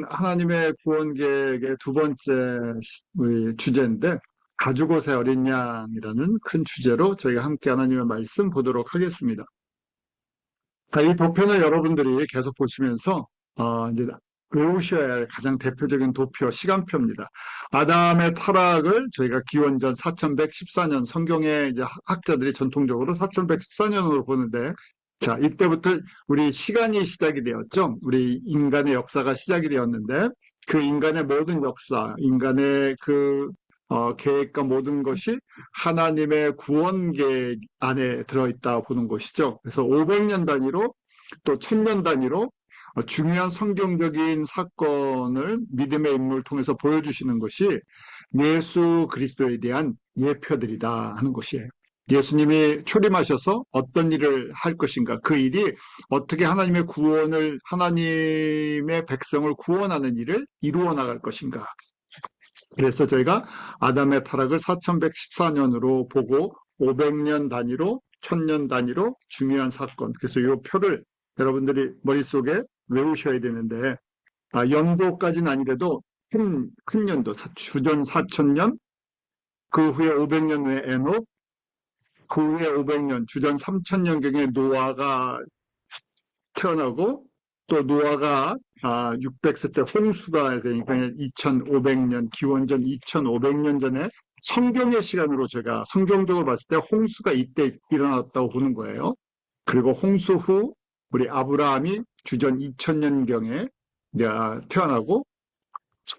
오늘은 하나님의 구원 계획의 두 번째 우리 주제인데, 가죽옷의 어린 양이라는 큰 주제로 저희가 함께 하나님의 말씀 보도록 하겠습니다. 자, 이 도표는 여러분들이 계속 보시면서 이제 외우셔야 할 가장 대표적인 도표, 시간표입니다. 아담의 타락을 저희가 기원전 4114년, 성경의 이제 학자들이 전통적으로 4114년으로 보는데, 자, 이때부터 우리 시간이 시작이 되었죠. 우리 인간의 역사가 시작이 되었는데, 그 인간의 모든 역사, 인간의 계획과 모든 것이 하나님의 구원 계획 안에 들어있다 보는 것이죠. 그래서 500년 단위로 또 1000년 단위로 중요한 성경적인 사건을 믿음의 인물을 통해서 보여주시는 것이 예수 그리스도에 대한 예표들이다 하는 것이에요. 예수님이 초림하셔서 어떤 일을 할 것인가, 그 일이 어떻게 하나님의 구원을, 하나님의 백성을 구원하는 일을 이루어 나갈 것인가. 그래서 저희가 아담의 타락을 4114년으로 보고 500년 단위로 1000년 단위로 중요한 사건, 그래서 이 표를 여러분들이 머릿속에 외우셔야 되는데, 연도까지는 아니래도 큰 연도, 주전 4000년, 그 후에 500년 후에 에녹, 그 후에 500년, 주전 3000년경에 노아가 태어나고, 또 노아가 600세 때 홍수가 되니까 2500년, 기원전 2500년 전에 성경의 시간으로 제가 성경적으로 봤을 때 홍수가 이때 일어났다고 보는 거예요. 그리고 홍수 후 우리 아브라함이 주전 2000년경에 태어나고,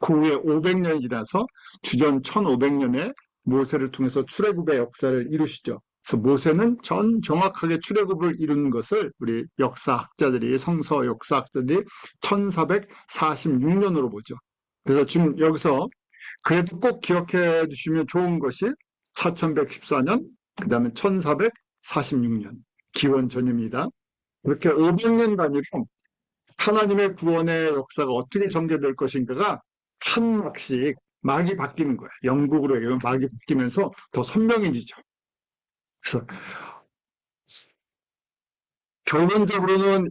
그 후에 500년이 지나서 주전 1500년에 모세를 통해서 출애굽의 역사를 이루시죠. 그래서 모세는 정확하게 출애굽을 이루는 것을 우리 역사학자들이, 성서 역사학자들이 1446년으로 보죠. 그래서 지금 여기서 그래도 꼭 기억해 주시면 좋은 것이 4114년, 그 다음에 1446년, 기원 전입니다. 그렇게 500년 단위로 하나님의 구원의 역사가 어떻게 전개될 것인가가 한 막씩 막이 바뀌는 거예요. 영국으로 얘기하면 막이 바뀌면서 더 선명해지죠. 그래서 결론적으로는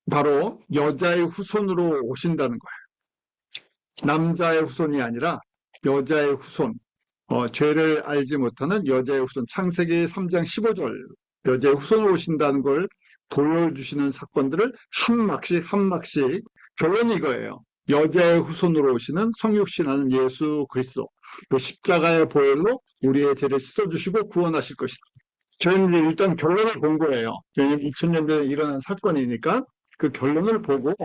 바로 여자의 후손으로 오신다는 거예요. 남자의 후손이 아니라 여자의 후손, 죄를 알지 못하는 여자의 후손, 창세기 3장 15절, 여자의 후손으로 오신다는 걸 보여주시는 사건들을 한 막씩 결론이 이거예요. 여자의 후손으로 오시는 성육신하는 예수 그리스도, 그 십자가의 보혈로 우리의 죄를 씻어주시고 구원하실 것이다. 저희는 일단 결론을 본 거예요. 2000년대에 일어난 사건이니까 그 결론을 보고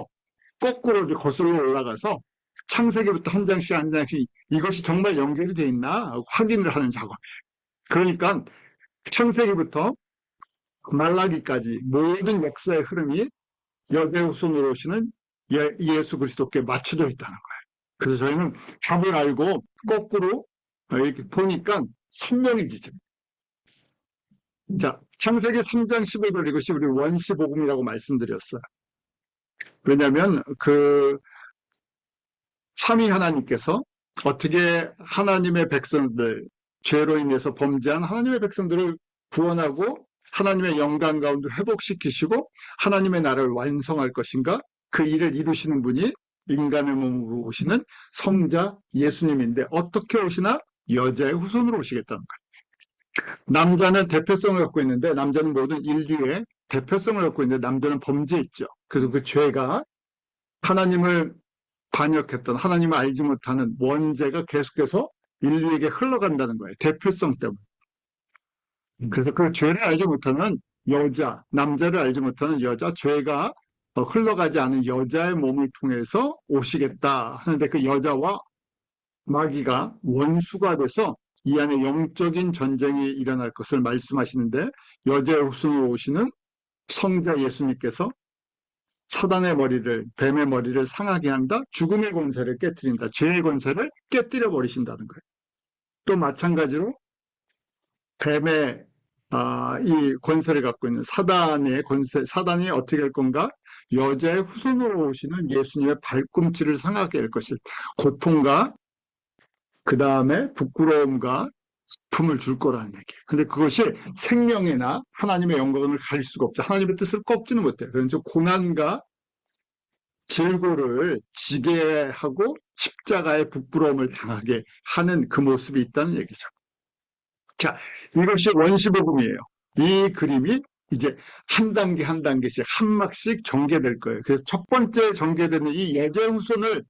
거꾸로 거슬러 올라가서 창세기부터 한 장씩 이것이 정말 연결이 돼 있나 확인을 하는 작업이에요. 그러니까 창세기부터 말라기까지 모든 역사의 흐름이 여자의 후손으로 오시는 예수 그리스도께 맞춰져 있다는 거예요. 그래서 저희는 답을 알고 거꾸로 이렇게 보니까 선명해지죠. 자, 창세기 3장 15절, 이것이 우리 원시복음이라고 말씀드렸어요. 왜냐하면 삼위 하나님께서 어떻게 하나님의 백성들, 죄로 인해서 범죄한 하나님의 백성들을 구원하고 하나님의 영광 가운데 회복시키시고 하나님의 나라를 완성할 것인가, 그 일을 이루시는 분이 인간의 몸으로 오시는 성자 예수님인데, 어떻게 오시나? 여자의 후손으로 오시겠다는 거예요. 남자는 대표성을 갖고 있는데, 남자는 모든 인류의 대표성을 갖고 있는데, 남자는 범죄했죠. 그래서 그 죄가 하나님을 반역했던, 하나님을 알지 못하는 원죄가 계속해서 인류에게 흘러간다는 거예요. 대표성 때문에. 그래서 그 죄를 알지 못하는 여자, 남자를 알지 못하는 여자, 죄가 흘러가지 않은 여자의 몸을 통해서 오시겠다 하는데, 그 여자와 마귀가 원수가 돼서 이 안에 영적인 전쟁이 일어날 것을 말씀하시는데, 여자의 후손으로 오시는 성자 예수님께서 사단의 머리를, 뱀의 머리를 상하게 한다, 죽음의 권세를 깨뜨린다, 죄의 권세를 깨뜨려 버리신다는 거예요. 또 마찬가지로 뱀의 이 권세를 갖고 있는 사단의 권세, 사단이 어떻게 할 건가? 여자의 후손으로 오시는 예수님의 발꿈치를 상하게 할 것이다. 고통과 그 다음에 부끄러움과 품을 줄 거라는 얘기예요. 근데 그것이 생명이나 하나님의 영광을 가릴 수가 없죠. 하나님의 뜻을 꺾지는 못해요. 그래서 고난과 질고를 지게 하고 십자가의 부끄러움을 당하게 하는 그 모습이 있다는 얘기죠. 자, 이것이 원시복음이에요. 이 그림이 이제 한 단계 한 단계씩 한 막씩 전개될 거예요. 그래서 첫 번째 전개되는 이 여제후손을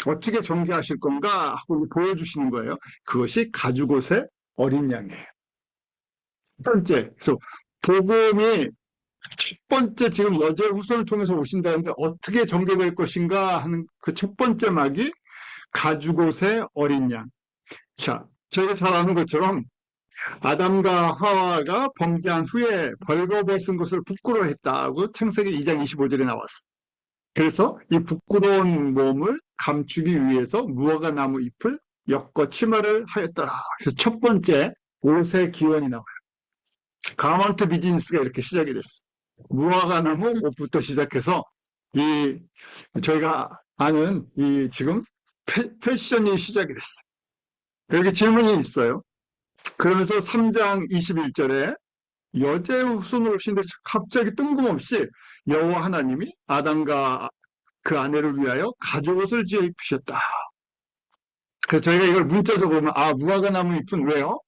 어떻게 전개하실 건가 하고 보여주시는 거예요. 그것이 가죽옷의 어린 양이에요. 첫 번째, 그래서 복음이 첫 번째 지금 여제후손을 통해서 오신다는데 어떻게 전개될 것인가 하는 그 첫 번째 막이 가죽옷의 어린 양. 자, 저희가 잘 아는 것처럼 아담과 하와가 범죄한 후에 벌거벗은 것을 부끄러워했다고 창세기 2장 25절에 나왔어. 그래서 이 부끄러운 몸을 감추기 위해서 무화과 나무 잎을 엮어 치마를 하였더라. 그래서 첫 번째 옷의 기원이 나와요. 가먼트 비즈니스가 이렇게 시작이 됐어. 무화과 나무 옷부터 시작해서 이 저희가 아는 이 지금 패션이 시작이 됐어. 여기 질문이 있어요. 그러면서 3장 21절에 여제 후손으로 오신데 갑자기 뜬금없이 여호와 하나님이 아담과 그 아내를 위하여 가죽옷을 지어 입히셨다. 그래서 저희가 이걸 문자적으로 보면 무화과 나무 잎은 왜요?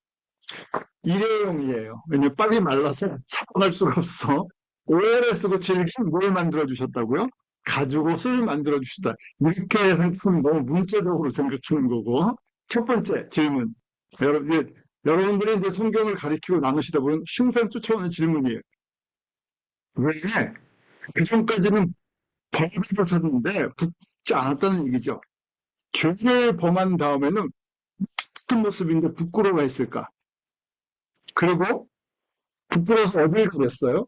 일회용이에요. 왜냐면 빨리 말라서 사용할 수가 없어. 오래 쓰고 질긴 뭘 만들어 주셨다고요? 가죽옷을 만들어 주셨다. 이렇게 생각하면 너무 문자적으로 생각하는 거고. 첫 번째 질문. 여러분들이 이제 성경을 가리키고 나누시다 보면 항상 쫓아오는 질문이에요. 왜 그전까지는 벌을 벗었는데 붙지 않았다는 얘기죠. 죄를 범한 다음에는 같은 모습인데 부끄러워했을까? 그리고 부끄러워서 어디를 가렸어요?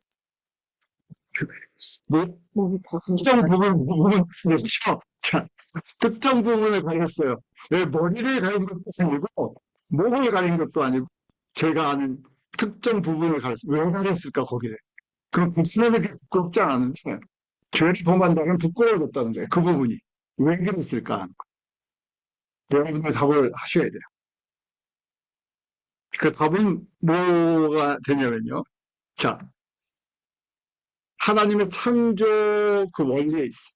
특정 부분 그렇죠. 자, 특정 부분을 가렸어요. 왜 머리를 가린 것도 아니고 목을 가린 것도 아니고 제가 아는 특정 부분을 가렸어요. 왜 가렸을까 거기에? 그럼 복수는 부끄럽지 않았는데 죄를 범한다면 부끄러워졌다는 거예요. 그 부분이 왜 그랬을까? 여러분들 답을 하셔야 돼요. 그 답은 뭐가 되냐면요. 자, 하나님의 창조 그 원리에 있어.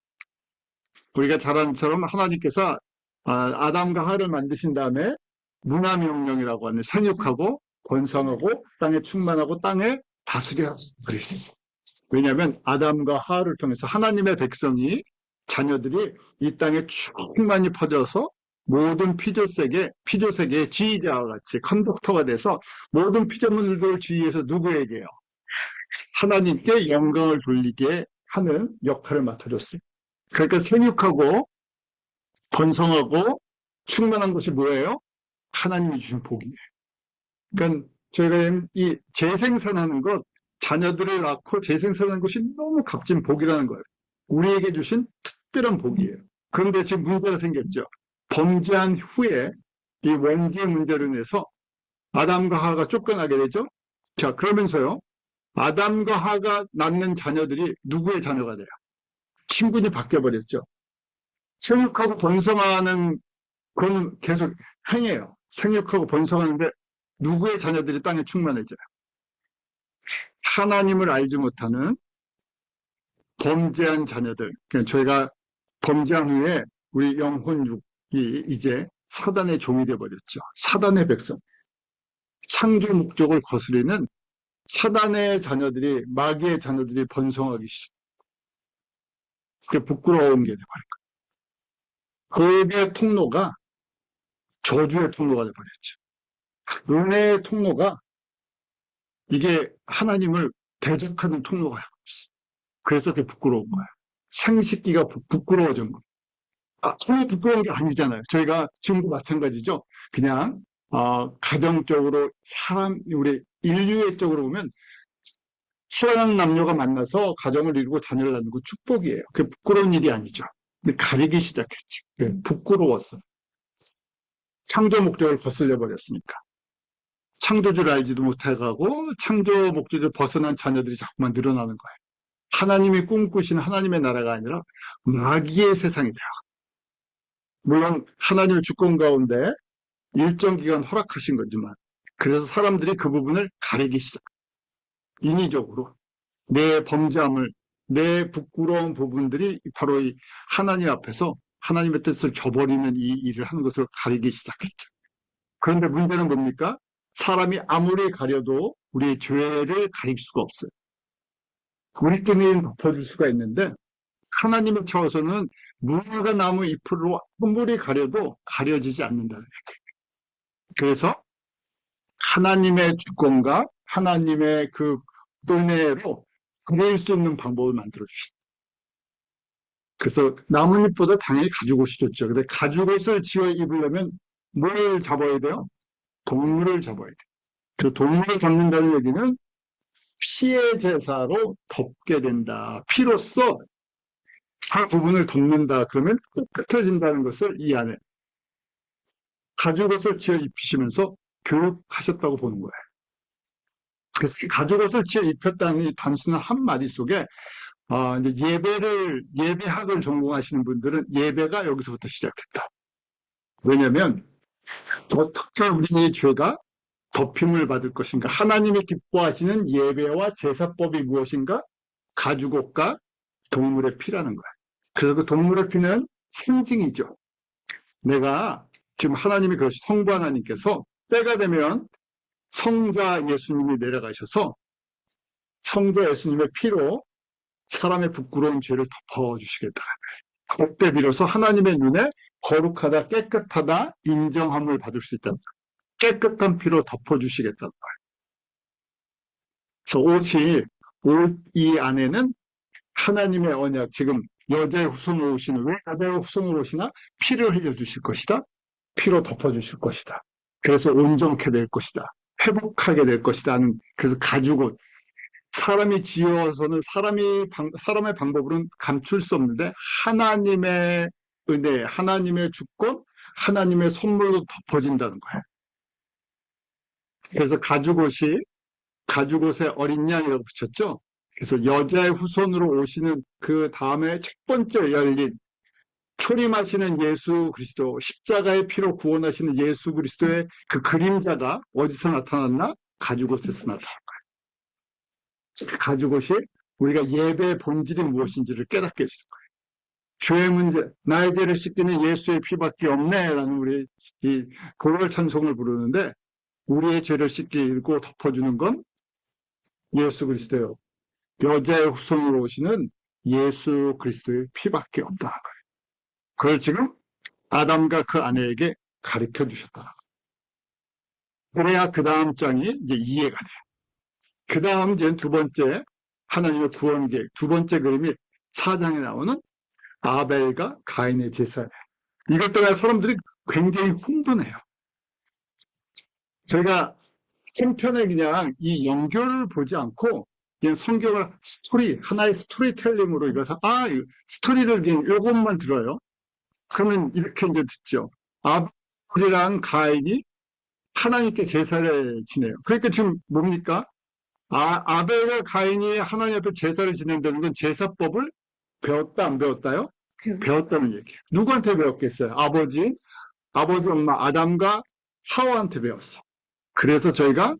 우리가 잘 아는 것처럼 하나님께서 아담과 하와를 만드신 다음에 문화명령이라고 하는 생육하고 번성하고 땅에 충만하고 땅에 다스려 그랬어요. 왜냐하면 아담과 하와를 통해서 하나님의 백성이 자녀들이 이 땅에 충만히 퍼져서 모든 피조세계의 지휘자와 같이 컨덕터가 돼서 모든 피조물들을 지휘해서 누구에게요? 하나님께 영광을 돌리게 하는 역할을 맡아줬어요. 그러니까 생육하고 번성하고 충만한 것이 뭐예요? 하나님이 주신 복이에요. 그러니까 저희가 이 재생산하는 것, 자녀들을 낳고 재생산하는 것이 너무 값진 복이라는 거예요. 우리에게 주신 특별한 복이에요. 그런데 지금 문제가 생겼죠. 범죄한 후에 이 원죄 문제로 인해서 아담과 하와가 쫓겨나게 되죠. 자, 그러면서요. 아담과 하와가 낳는 자녀들이 누구의 자녀가 돼요? 신분이 바뀌어버렸죠. 생육하고 번성하는 건 계속 행해요. 생육하고 번성하는데 누구의 자녀들이 땅에 충만해져요? 하나님을 알지 못하는 범죄한 자녀들. 그러니까 저희가 범죄한 후에 우리 영혼 육이 이제 사단의 종이 되어버렸죠. 사단의 백성. 창조 목적을 거스리는 사단의 자녀들이, 마귀의 자녀들이 번성하기 시작. 그게 부끄러운 게 돼버린 거예요. 그의 통로가 저주의 통로가 돼버렸죠. 은혜의 통로가 이게 하나님을 대적하는 통로가 있어. 그래서 그게 부끄러운 거예요. 생식기가 부끄러워진 거예요. 전혀 부끄러운 게 아니잖아요. 저희가 지금도 마찬가지죠. 그냥 가정적으로 우리 인류의 쪽으로 보면 사랑하는 남녀가 만나서 가정을 이루고 자녀를 낳는 거 축복이에요. 그게 부끄러운 일이 아니죠. 근데 가리기 시작했지. 부끄러웠어. 창조 목적을 거슬려 버렸으니까. 창조주를 알지도 못해가고 창조 목적을 벗어난 자녀들이 자꾸만 늘어나는 거예요. 하나님이 꿈꾸신 하나님의 나라가 아니라 마귀의 세상이 돼요. 물론 하나님의 주권 가운데 일정 기간 허락하신 거지만 그래서 사람들이 그 부분을 가리기 시작. 인위적으로 내 범죄함을 내 부끄러운 부분들이 바로 이 하나님 앞에서 하나님의 뜻을 저버리는 이 일을 하는 것을 가리기 시작했죠. 그런데 문제는 뭡니까? 사람이 아무리 가려도 우리의 죄를 가릴 수가 없어요. 우리끼리는 덮어줄 수가 있는데 하나님의 차원에서는 무화과 나무 잎으로 아무리 가려도 가려지지 않는다는 얘기예요. 그래서 하나님의 주권과 하나님의 그 은혜로 그릴 수 있는 방법을 만들어 주시다. 그래서 나뭇잎보다 당연히 가죽옷이 좋죠. 근데 가죽옷을 지어 입으려면 뭘 잡아야 돼요? 동물을 잡아야 돼요. 그 동물을 잡는다는 얘기는 피의 제사로 덮게 된다. 피로써 그 부분을 덮는다. 그러면 깨끗해진다는 것을 이 안에 가죽옷을 지어 입히시면서 교육하셨다고 보는 거예요. 그래서 가죽옷을 지어 입혔다는 이 단순한 한마디 속에 이제 예배학을 전공하시는 분들은 예배가 여기서부터 시작됐다. 왜냐하면 어떻게 우리의 죄가 덮임을 받을 것인가? 하나님이 기뻐하시는 예배와 제사법이 무엇인가? 가죽옷과 동물의 피라는 거야. 그래서 그 동물의 피는 상징이죠. 내가 지금 하나님이 그러시 성부 하나님께서 때가 되면 성자 예수님이 내려가셔서 성자 예수님의 피로 사람의 부끄러운 죄를 덮어주시겠다. 그때 비로소 하나님의 눈에 거룩하다, 깨끗하다 인정함을 받을 수 있다. 깨끗한 피로 덮어주시겠다는 거예요. 그래서 옷 이 안에는 하나님의 언약, 지금 여자의 후손으로 오시는, 왜 여자의 후손으로 오시나? 피를 흘려주실 것이다. 피로 덮어주실 것이다. 그래서 온전케 될 것이다. 회복하게 될 것이다. 그래서 가죽옷. 사람이 지어서는 사람의 방법으로는 감출 수 없는데 하나님의 은혜, 하나님의 주권, 하나님의 선물로 덮어진다는 거예요. 그래서 가죽옷에 어린 양이라고 붙였죠. 그래서 여자의 후손으로 오시는 그 다음에 첫 번째 열린 초림하시는 예수 그리스도, 십자가의 피로 구원하시는 예수 그리스도의 그 그림자가 어디서 나타났나? 가죽옷에서 나타난 거예요. 그 가죽옷이 우리가 예배의 본질이 무엇인지를 깨닫게 해주는 거예요. 죄의 문제, 나의 죄를 씻기는 예수의 피밖에 없네라는 우리 이 고럴 찬송을 부르는데 우리의 죄를 씻기고 덮어주는 건 예수 그리스도예요. 여자의 후손으로 오시는 예수 그리스도의 피밖에 없다는 거예요. 그걸 지금 아담과 그 아내에게 가르쳐 주셨다는 거예요. 그래야 그 다음 장이 이제 이해가 돼요. 그 다음 이제 두 번째 하나님의 구원 계획, 두 번째 그림이 4장에 나오는 아벨과 가인의 제사예요. 이것 때문에 사람들이 굉장히 흥분해요. 저희가 한편에 그냥 이 연결을 보지 않고 그냥 성경을 하나의 스토리텔링으로 이거서 스토리를 그냥 이것만 들어요. 그러면 이렇게 이제 듣죠. 아벨이랑 가인이 하나님께 제사를 지내요. 그러니까 지금 뭡니까? 아벨과 가인이 하나님 앞에 제사를 지낸다는 건 제사법을 배웠다, 안 배웠다요? 배웠다는 얘기예요. 누구한테 배웠겠어요? 아버지 엄마 아담과 하와한테 배웠어. 그래서 저희가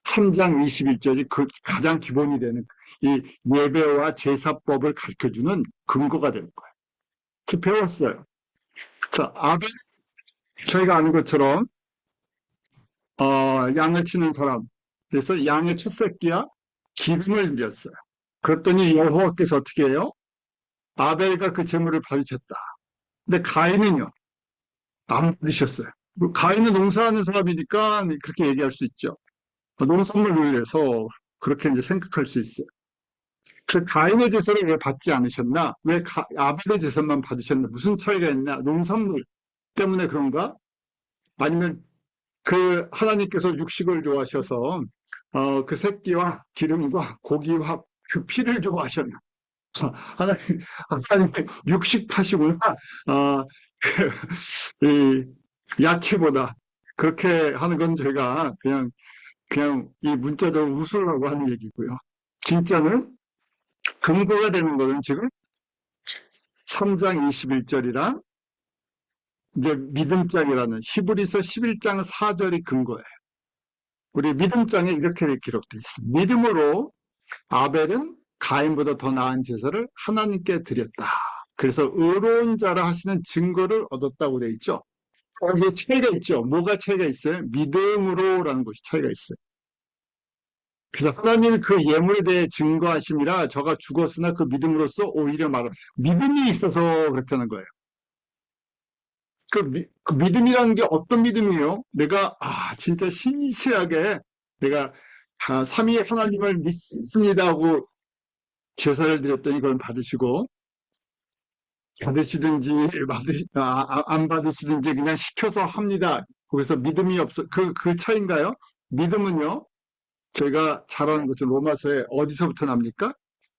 3장 21절이 그 가장 기본이 되는 이 예배와 제사법을 가르쳐주는 근거가 되는 거예요. 그래서 배웠어요. 자, 아벨, 저희가 아는 것처럼 양을 치는 사람. 그래서 양의 첫 새끼야 기름을 드렸어요. 그랬더니 여호와께서 어떻게 해요? 아벨과 그 제물을 받으셨다. 근데 가인은요? 안 받으셨어요. 가인은 농사하는 사람이니까 그렇게 얘기할 수 있죠. 농산물로 인해서 그렇게 이제 생각할 수 있어요. 그 가인의 제사를 왜 받지 않으셨나? 왜 아벨의 제사만 받으셨나? 무슨 차이가 있나? 농산물 때문에 그런가? 아니면 그 하나님께서 육식을 좋아하셔서 그 새끼와 기름과 고기와 그 피를 좋아하셨나? 하나님 육식하시구나. 이 야채보다 그렇게 하는 건 제가 그냥 이 문자적으로 웃으려고 하는 얘기고요. 진짜는 근거가 되는 거는 지금 3장 21절이랑 이제 믿음장이라는 히브리서 11장 4절이 근거예요. 우리 믿음장에 이렇게 기록되어 있습니다. 믿음으로 아벨은 가인보다 더 나은 제사를 하나님께 드렸다. 그래서 의로운 자라 하시는 증거를 얻었다고 돼 있죠. 이게 차이가 있죠. 뭐가 차이가 있어요? 믿음으로라는 것이 차이가 있어요. 그래서 하나님이 그 예물에 대해 증거하심이라 저가 죽었으나 그 믿음으로써 오히려 말을 믿음이 있어서 그렇다는 거예요. 그 믿음이라는 게 어떤 믿음이에요? 내가 진짜 신실하게 내가 삼위 하나님을 믿습니다 하고 제사를 드렸더니 그걸 받으시고 받으시든지 안 받으시든지 그냥 시켜서 합니다. 거기서 믿음이 없어 그 차이인가요? 믿음은요. 저희가 잘 아는 것처럼 로마서에 어디서부터 납니까?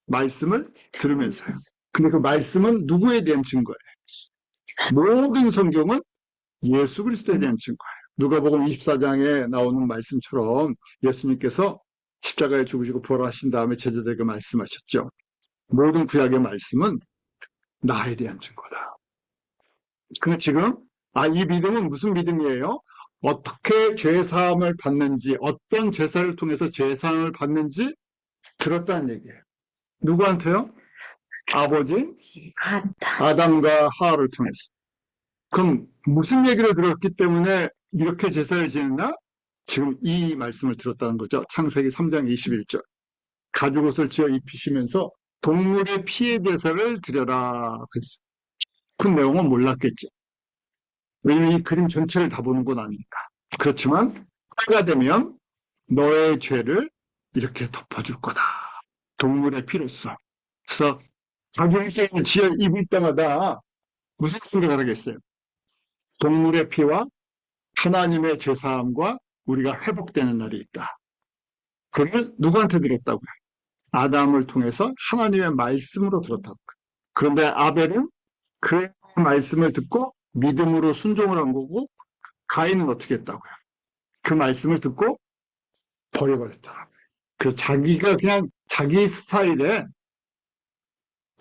말씀을 들으면서요. 근데 그 말씀은 누구에 대한 증거예요? 모든 성경은 예수 그리스도에 대한 증거예요. 누가복음 24장에 나오는 말씀처럼 예수님께서 십자가에 죽으시고 부활하신 다음에 제자들에게 말씀하셨죠. 모든 구약의 말씀은 나에 대한 증거다. 근데 지금 이 믿음은 무슨 믿음이에요? 어떻게 죄사함을 받는지, 어떤 제사를 통해서 죄사함을 받는지 들었다는 얘기예요. 누구한테요? 아버지 아담과 하와를 통해서. 그럼 무슨 얘기를 들었기 때문에 이렇게 제사를 지냈나? 지금 이 말씀을 들었다는 거죠. 창세기 3장 21절. 가죽옷을 지어 입히시면서 동물의 피의 제사를 드려라. 그 내용은 몰랐겠죠. 왜냐면 이 그림 전체를 다 보는 건 아니니까. 그렇지만 때가 되면 너의 죄를 이렇게 덮어줄 거다. 동물의 피로써. 그래서 가죽옷을 지어 입을 때마다 무슨 생각을 하겠어요? 동물의 피와 하나님의 제사함과 우리가 회복되는 날이 있다. 그걸 누구한테 들었다고요? 아담을 통해서 하나님의 말씀으로 들었다고요. 그런데 아벨은 그 말씀을 듣고 믿음으로 순종을 한 거고 가인은 어떻게 했다고요? 그 말씀을 듣고 버려버렸다. 그래서 자기가 그냥 자기 스타일에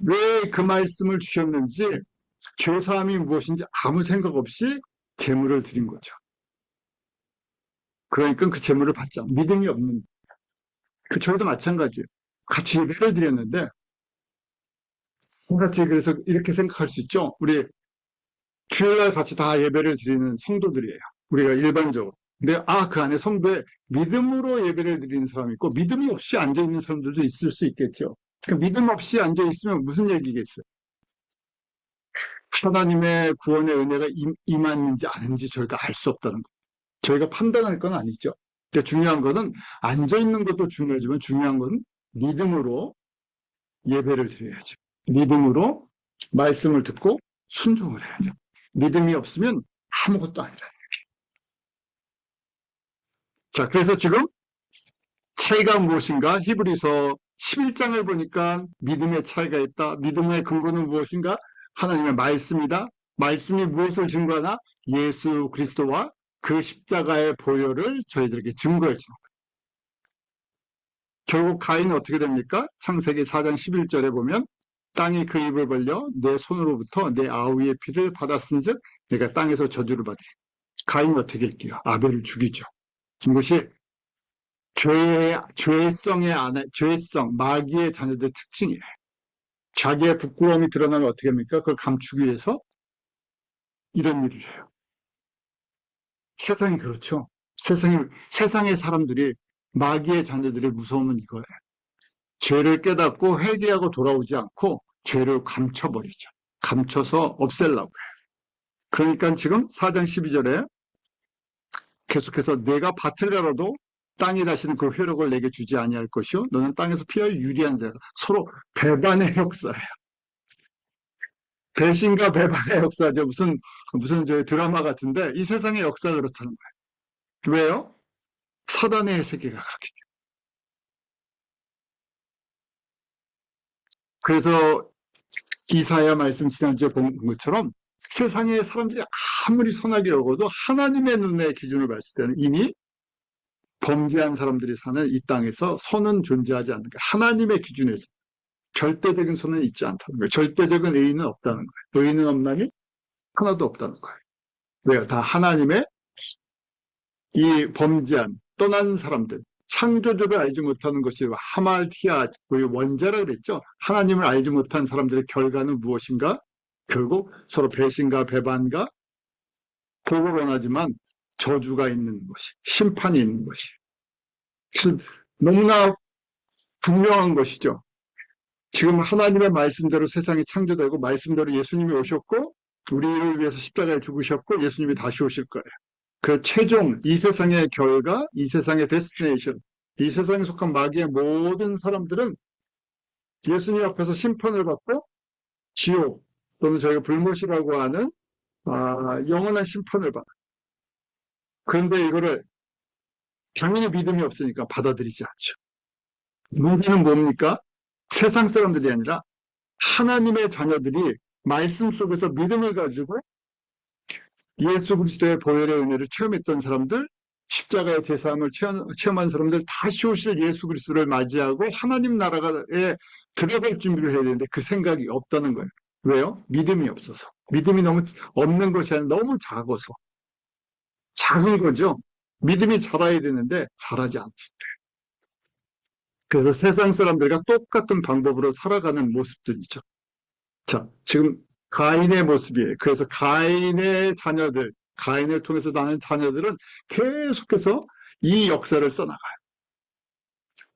왜 그 말씀을 주셨는지 죄사함이 무엇인지 아무 생각 없이 제물을 드린 거죠. 그러니까 그 제물을 받지 않고 믿음이 없는 저희도 마찬가지예요. 같이 예배를 드렸는데 같이 그래서 이렇게 생각할 수 있죠. 우리 주일날 같이 다 예배를 드리는 성도들이에요. 우리가 일반적으로. 근데 그 안에 성도에 믿음으로 예배를 드리는 사람이 있고 믿음이 없이 앉아있는 사람들도 있을 수 있겠죠. 그러니까 믿음 없이 앉아있으면 무슨 얘기겠어요? 하나님의 구원의 은혜가 임했는지 아닌지 저희가 알 수 없다는 거예요. 저희가 판단할 건 아니죠. 근데 중요한 것은 앉아있는 것도 중요하지만 중요한 것은 믿음으로 예배를 드려야죠. 믿음으로 말씀을 듣고 순종을 해야죠. 믿음이 없으면 아무것도 아니라는 얘기예요. 자, 그래서 지금 차이가 무엇인가? 히브리서 11장을 보니까 믿음의 차이가 있다. 믿음의 근거는 무엇인가? 하나님의 말씀이다. 말씀이 무엇을 증거하나? 예수 그리스도와 그 십자가의 보혈을 저희들에게 증거해 주는 거예요. 결국 가인은 어떻게 됩니까? 창세기 4장 11절에 보면 땅이 그 입을 벌려 내 손으로부터 내 아우의 피를 받았은즉 내가 땅에서 저주를 받으리. 가인은 어떻게 할게요? 아벨을 죽이죠. 이것이 죄성, 마귀의 자녀들의 특징이에요. 자기의 부끄러움이 드러나면 어떻게 합니까? 그걸 감추기 위해서 이런 일을 해요. 세상이 그렇죠. 세상의 사람들이 마귀의 자녀들의 무서움은 이거예요. 죄를 깨닫고 회개하고 돌아오지 않고 죄를 감춰버리죠. 감춰서 없애려고 해요. 그러니까 지금 4장 12절에 계속해서 내가 밭을 갈아도 땅이 다시는 그 효력을 내게 주지 아니할 것이요 너는 땅에서 피하여 유리한 자라. 서로 배반의 역사예요. 배신과 배반의 역사죠. 무슨 저 드라마 같은데 이 세상의 역사가 그렇다는 거예요. 왜요? 사단의 세계가 그렇기 때문에. 그래서 이사야 말씀 지난주에 본 것처럼 세상의 사람들이 아무리 선하게 여겨도 하나님의 눈의 기준을 봤을 때는 이미 범죄한 사람들이 사는 이 땅에서 선은 존재하지 않는 거예요. 하나님의 기준에서 절대적인 선은 있지 않다는 거예요. 절대적인 의인은 없다는 거예요. 의인은 없나니 하나도 없다는 거예요. 왜요? 다 하나님의 이 범죄한 떠난 사람들, 창조주를 알지 못하는 것이 하말티아, 그 원죄라 그랬죠. 하나님을 알지 못한 사람들의 결과는 무엇인가? 결국 서로 배신과 배반과 복을 원하지만 저주가 있는 것이, 심판이 있는 것이. 너무나 분명한 것이죠. 지금 하나님의 말씀대로 세상이 창조되고 말씀대로 예수님이 오셨고 우리를 위해서 십자가에 죽으셨고 예수님이 다시 오실 거예요. 그 최종 이 세상의 결과, 이 세상의 데스티네이션, 이 세상에 속한 마귀의 모든 사람들은 예수님 앞에서 심판을 받고 지옥 또는 저희가 불못이라고 하는 영원한 심판을 받아요. 그런데 이거를 당연히 믿음이 없으니까 받아들이지 않죠. 문제는 뭡니까? 세상 사람들이 아니라 하나님의 자녀들이 말씀 속에서 믿음을 가지고 예수 그리스도의 보혈의 은혜를 체험했던 사람들, 십자가의 제사함을 체험한 사람들, 다시 오실 예수 그리스도를 맞이하고 하나님 나라에 들어갈 준비를 해야 되는데 그 생각이 없다는 거예요. 왜요? 믿음이 없어서. 믿음이 너무 없는 것이 아니라 너무 작아서. 작은 거죠. 믿음이 자라야 되는데 자라지 않습니다. 그래서 세상 사람들과 똑같은 방법으로 살아가는 모습들이죠. 자, 지금 가인의 모습이에요. 그래서 가인의 자녀들, 가인을 통해서 나는 자녀들은 계속해서 이 역사를 써나가요.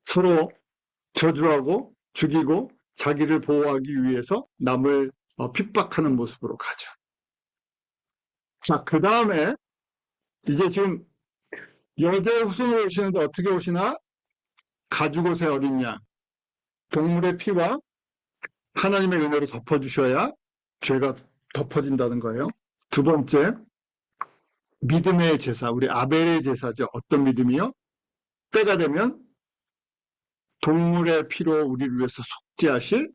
서로 저주하고 죽이고 자기를 보호하기 위해서 남을 핍박하는 모습으로 가죠. 자, 그 다음에 이제 지금 여자의 후손으로 오시는데 어떻게 오시나? 가죽옷의 어린 양, 동물의 피와 하나님의 은혜로 덮어주셔야 죄가 덮어진다는 거예요. 두 번째, 믿음의 제사, 우리 아벨의 제사죠. 어떤 믿음이요? 때가 되면 동물의 피로 우리를 위해서 속죄하실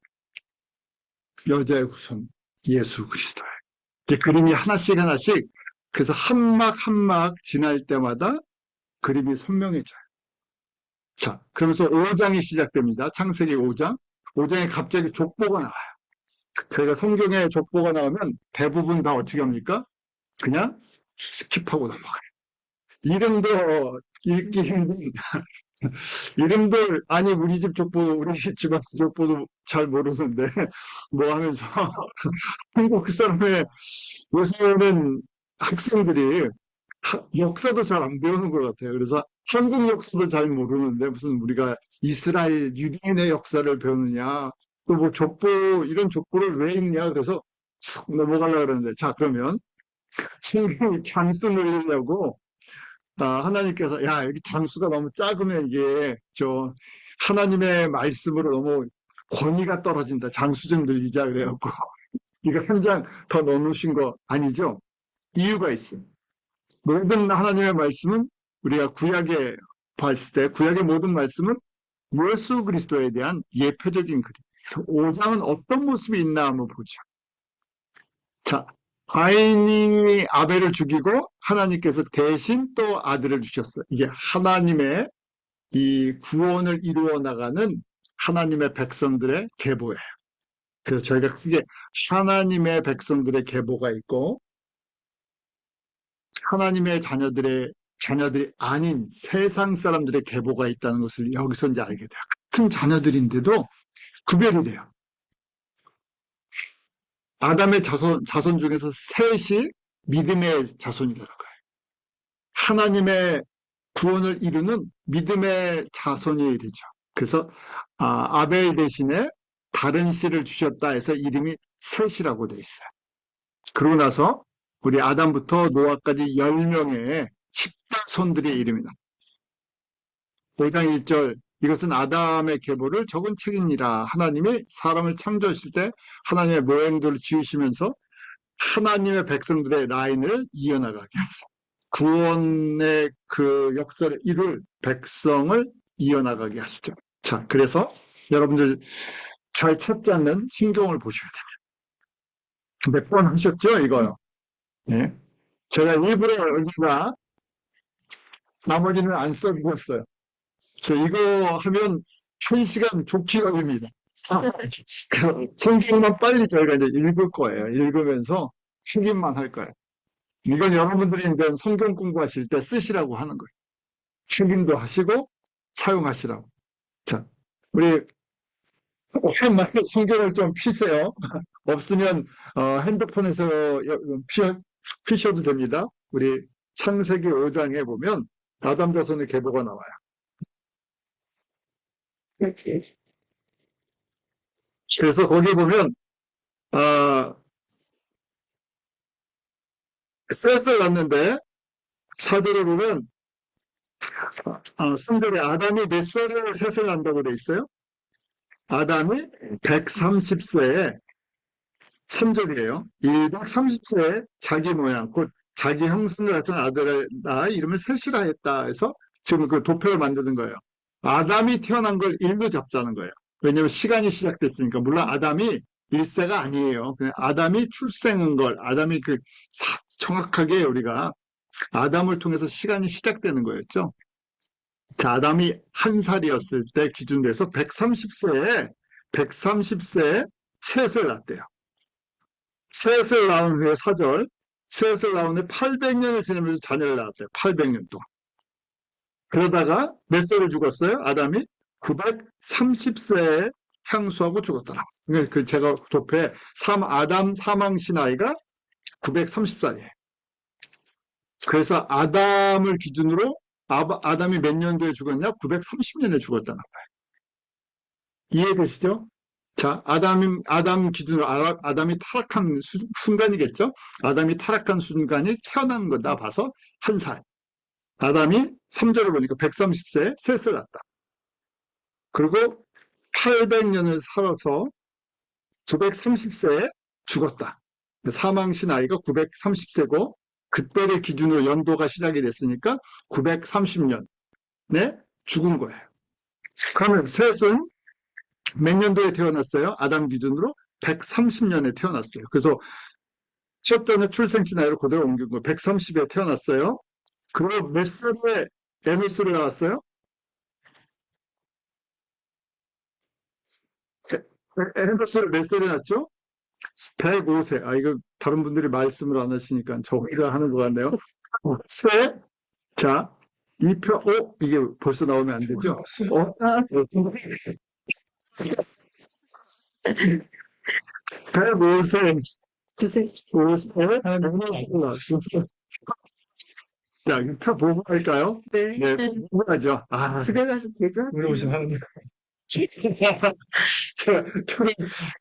여자의 후손 예수 그리스도예요. 이제 그림이 하나씩 하나씩, 그래서 한 막 한 막 지날 때마다 그림이 선명해져요. 자, 그러면서 5장이 시작됩니다. 창세기 5장. 5장에 갑자기 족보가 나와요. 저희가 성경에 족보가 나오면 대부분 다 어떻게 합니까? 그냥 스킵하고 넘어가요. 이름도 읽기 힘든, 이름도, 아니, 우리 집 족보, 우리 집안 족보도 잘 모르는데, 뭐 하면서, 한국 사람의, 요새는 학생들이 역사도 잘 안 배우는 것 같아요. 그래서 한국 역사도 잘 모르는데, 무슨 우리가 이스라엘 유대인의 역사를 배우느냐, 또 뭐 족보, 이런 족보를 왜 읽냐, 그래서 쑥 넘어가려고 그러는데, 자, 그러면, 성경이 장수 늘리려고, 하나님께서, 야, 여기 장수가 너무 작으면 이게, 하나님의 말씀으로 너무 권위가 떨어진다. 장수 좀 늘리자. 그래갖고, 이거 한 장 더 넣어놓으신 거 아니죠? 이유가 있어요. 모든 하나님의 말씀은 우리가 구약에 봤을 때, 구약의 모든 말씀은 예수 그리스도에 대한 예표적인 그림. 5장은 어떤 모습이 있나 한번 보죠. 자, 가인이 아벨을 죽이고 하나님께서 대신 또 아들을 주셨어요. 이게 하나님의 이 구원을 이루어 나가는 하나님의 백성들의 계보예요. 그래서 저희가 크게 하나님의 백성들의 계보가 있고 하나님의 자녀들이 아닌 세상 사람들의 계보가 있다는 것을 여기서 이제 알게 돼요. 같은 자녀들인데도 구별이 돼요. 아담의 자손 중에서 셋이 믿음의 자손이라고 해요. 하나님의 구원을 이루는 믿음의 자손이 되죠. 그래서 아벨 대신에 다른 씨를 주셨다 해서 이름이 셋이라고 돼 있어요. 그러고 나서 우리 아담부터 노아까지 10명의 10대 손들의 이름이다. 5장 1절 이것은 아담의 계보를 적은 책이니라. 하나님이 사람을 창조하실 때 하나님의 모형들을 지으시면서 하나님의 백성들의 라인을 이어나가게 하세요. 구원의 그 역사를 이룰 백성을 이어나가게 하시죠. 자, 그래서 여러분들 잘 찾지 않는 신경을 보셔야 됩니다. 몇 번 하셨죠? 이거요. 네. 제가 일부러 여기다 나머지는 안 써주었어요. 이거 하면 1시간 좋게 걸립니다. 성경만 빨리 저희가 이제 읽을 거예요. 읽으면서 확인만 할 거예요. 이건 여러분들이 이제 성경 공부하실 때 쓰시라고 하는 거예요. 확인도 하시고 사용하시라고. 자, 우리 오랜만에 성경을 좀 피세요. 없으면 핸드폰에서 피셔도 됩니다. 우리 창세기 5장에 보면 아담 자손의 계보가 나와요. 그래서 거기 보면 아, 셋을 낳는데 사도를 보면 성경에 아담이 몇 살에 셋을 낳는다고 돼 있어요? 아담이 130세에 3절이에요. 230세에 자기 모양, 곧 자기 형상과 같은 아들을 낳아 이름을 셋이라 했다 해서 지금 그 도표를 만드는 거예요. 아담이 태어난 걸 일로 잡자는 거예요. 왜냐하면 시간이 시작됐으니까. 물론 아담이 1세가 아니에요. 그냥 아담이 출생한 걸, 아담이 정확하게 우리가 아담을 통해서 시간이 시작되는 거였죠. 자, 아담이 한 살이었을 때 기준으로 해서 130세에 셋을 낳았대요. 셋을 낳은 후에 4절, 셋을 낳은 후에 800년을 지내면서 자녀를 낳았어요. 800년 동안. 그러다가 몇 살을 죽었어요? 아담이 930세에 향수하고 죽었더라. 그 제가 도표에 아담 사망시 나이가 930살이에요. 그래서 아담을 기준으로 아담이 몇 년도에 죽었냐? 930년에 죽었다는 거예요. 이해되시죠? 자, 아담 기준으로 아담이 타락한 순간이겠죠? 아담이 타락한 순간이 태어난 거다 봐서 한 살. 아담이 3절을 보니까 130세에 셋을 낳았다. 그리고 800년을 살아서 930세에 죽었다. 사망시 나이가 930세고 그때를 기준으로 연도가 시작이 됐으니까 930년에 죽은 거예요. 그러면 셋은 몇 년도에 태어났어요? 아담 기준으로 130년에 태어났어요. 그래서 첫째는 출생지 나이를 그대로 옮긴 거예요. 130에 태어났어요. 그리고 몇 살에 에노스를 낳았어요? 에노스를 몇 살에 낳았죠? 105세. 이거 다른 분들이 말씀을 안 하시니까 저희가 하는 것 같네요. 5세. 자, 이게 벌써 나오면 안 되죠? 105세. 5세. 에노스를 낳았어요. 자, 이 표 보고 갈까요? 네. 네, 궁금하죠? 집에 가서 개그하세요.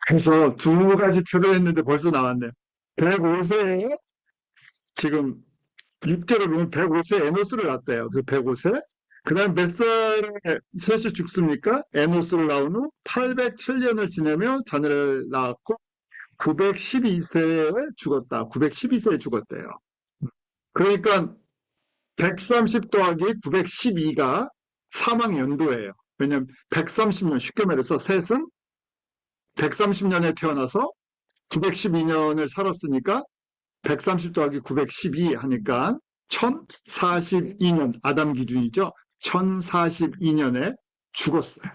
그래서 두 가지 표를 했는데 벌써 나왔네요. 105세에 지금 6절을 보면 105세 에노스를 낳았대요. 그 105세. 그 다음 몇 살에 셋이 죽습니까? 에노스를 낳은 후 807년을 지내며 자녀를 낳았고 912세에 죽었다. 912세에 죽었대요. 그러니까 130 더하기 912가 사망 연도예요. 왜냐면 130년, 쉽게 말해서 셋은 130년에 태어나서 912년을 살았으니까 130 더하기 912 하니까 1042년, 아담 기준이죠. 1042년에 죽었어요.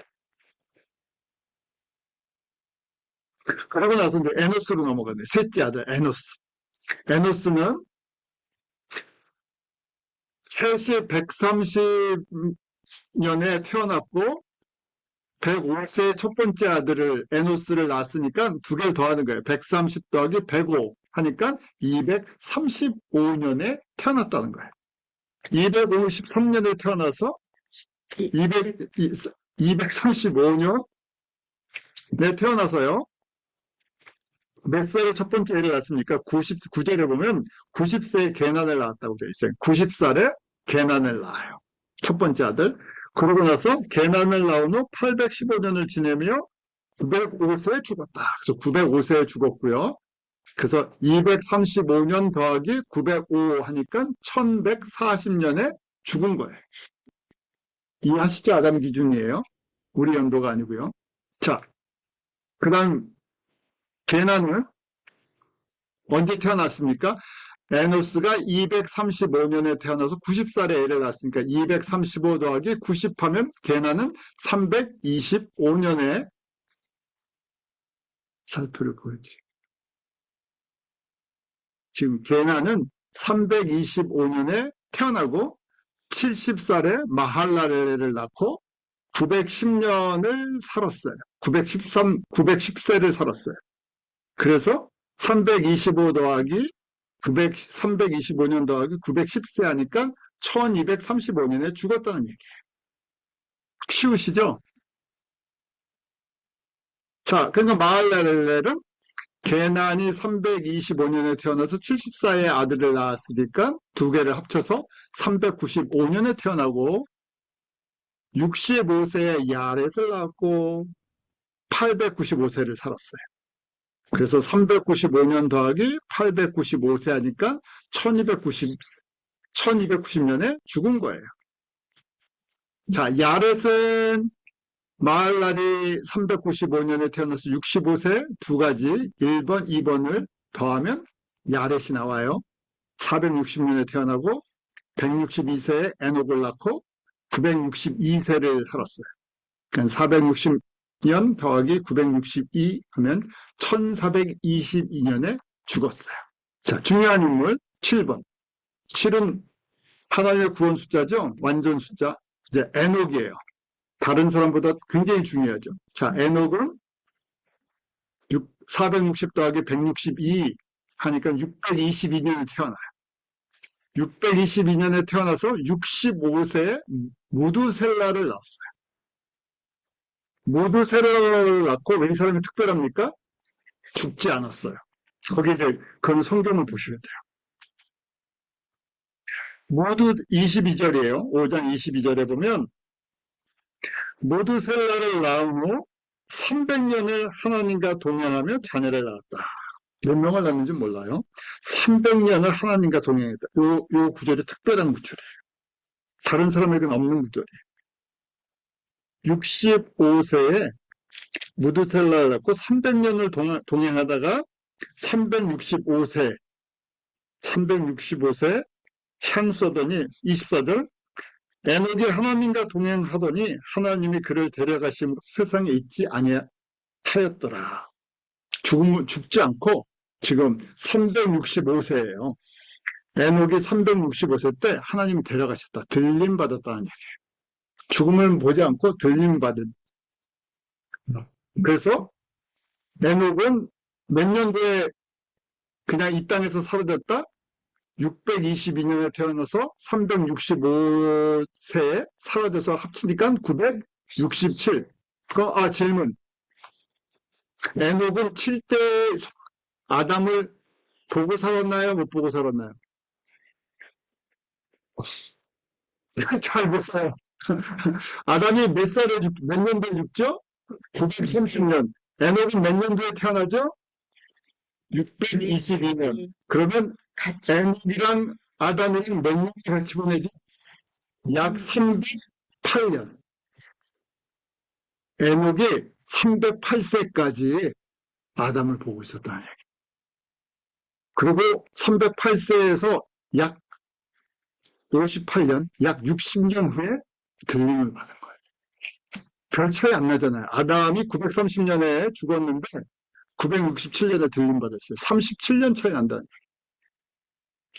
그러고 나서 이제 에노스로 넘어갔네. 셋째 아들 에노스. 에노스는 셋이 130년에 태어났고 105세 첫 번째 아들을 에노스를 낳았으니까 두 개를 더하는 거예요. 130 더하기 105 하니까 235년에 태어났다는 거예요. 253년에 태어나서 235년에 태어나서요. 몇 살에 첫 번째 애를 낳았습니까? 99절에 보면 90세에 개난을 낳았다고 되어 있어요. 90살에 개난을 낳아요. 첫 번째 아들. 그러고 나서 개난을 낳은 후 815년을 지내며 905세에 죽었다. 그래서 905세에 죽었고요. 그래서 235년 더하기 905 하니까 1140년에 죽은 거예요. 이해하시죠? 아담 기준이에요. 우리 연도가 아니고요. 자, 그 다음 개난은 언제 태어났습니까? 에노스가 235년에 태어나서 90살에 애를 낳았으니까 235 더하기 90 하면 개난은 325년에 살표를 보여주죠. 지금 개난은 325년에 태어나고 70살에 마할랄레를 낳고 910년을 살았어요. 910세를 살았어요. 그래서 325 더하기 325년 더하기 910세 하니까 1235년에 죽었다는 얘기예요. 쉬우시죠? 자, 그러니까 마할랄렐은 게난이 325년에 태어나서 74의 아들을 낳았으니까 두 개를 합쳐서 395년에 태어나고 65세에 야렛을 낳았고 895세를 살았어요. 그래서 395년 더하기 895세 하니까 1290년에 죽은 거예요. 자, 야렛은 마할랄이 395년에 태어나서 65세 두 가지 1번, 2번을 더하면 야렛이 나와요. 460년에 태어나고 162세에 에녹을 낳고 962세를 살았어요. 그러니까 460년 더하기 962 하면 1422년에 죽었어요. 자, 중요한 인물 7번. 7은 하나님의 구원 숫자죠. 완전 숫자. 이제 에녹이에요. 다른 사람보다 굉장히 중요하죠. 자, 에녹은 460 더하기 162 하니까 622년에 태어나요. 622년에 태어나서 65세에 무두셀라를 낳았어요. 무두셀라를 낳고 왜 이 사람이 특별합니까? 죽지 않았어요. 거기 이제 그런 성경을 보셔야 돼요. 모두 22절이에요. 5장 22절에 보면 무두셀라를 낳은 후 300년을 하나님과 동행하며 자녀를 낳았다. 몇 명을 낳는지 몰라요. 300년을 하나님과 동행했다. 요 구절이 특별한 구절이에요. 다른 사람에게는 없는 구절이에요. 65세에 무두셀라를 낳고 300년을 동행하다가 365세 향수하더니 24절 에녹이 하나님과 동행하더니 하나님이 그를 데려가심으로 세상에 있지 아니하였더라. 죽지 않고 지금 365세예요. 에녹이 365세 때 하나님이 데려가셨다. 들림 받았다는 얘기예요. 죽음을 보지 않고 들림 받은. 그래서 에녹은 몇 년도에 그냥 이 땅에서 사라졌다? 622년에 태어나서 365세에 사라져서 합치니까 967. 질문. 에녹은 7대 아담을 보고 살았나요? 못 보고 살았나요? 잘 못 살아요. 아담이 몇 년도에 죽죠? 930년. 에녹은 몇 년도에 태어나죠? 622년. 그러면 에녹이랑 아담이랑 몇 년을 같이 보내죠? 약 308년. 에녹이 308세까지 아담을 보고 있었다는 얘기. 그리고 308세에서 약 58년, 약 60년 후에 들림을 받은 거예요. 별 차이 안 나잖아요. 아담이 930년에 죽었는데 967년에 들림 받았어요. 37년 차이 난다는 얘기.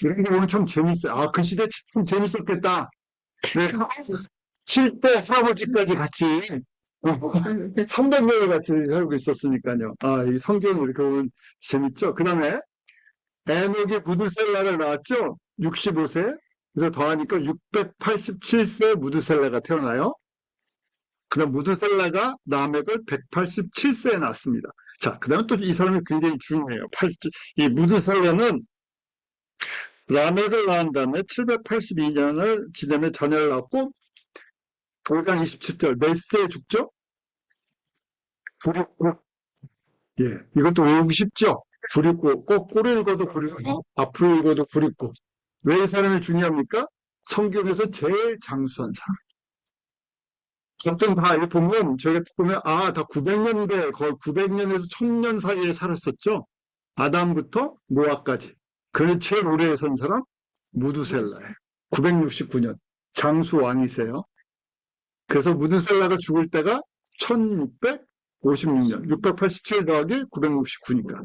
이런 게 보면 참 재밌어요. 아, 그 시대 참 재밌었겠다. 네. 7대 할아버지까지 같이 300년을 같이 살고 있었으니까요. 아, 이 성경을 이렇게 보면 재밌죠? 그 다음에 에녹이 무두셀라를 낳았죠? 65세. 그래서 더하니까 687세 무두셀라가 태어나요. 그 다음 무두셀라가 라멕을 187세에 낳았습니다. 자, 그 다음에 또 이 사람이 굉장히 중요해요. 이 무두셀라는 라멕을 낳은 다음에 782년을 지내며 자녀를 낳고 5장 27절 몇 세에 죽죠? 969. 예, 이것도 외우기 쉽죠? 969. 꼭 꼬리 읽어도 969, 앞으로 읽어도 969. 왜 이 사람이 중요합니까? 성경에서 제일 장수한 사람. 어떤 다 이렇게 보면, 저희가 보면, 다 900년대, 거의 900년에서 1000년 사이에 살았었죠? 아담부터 노아까지. 그래서 제일 오래 산 사람? 무두셀라예요. 969년. 장수 왕이세요. 그래서 무두셀라가 죽을 때가 1656년. 687 더하기 969니까.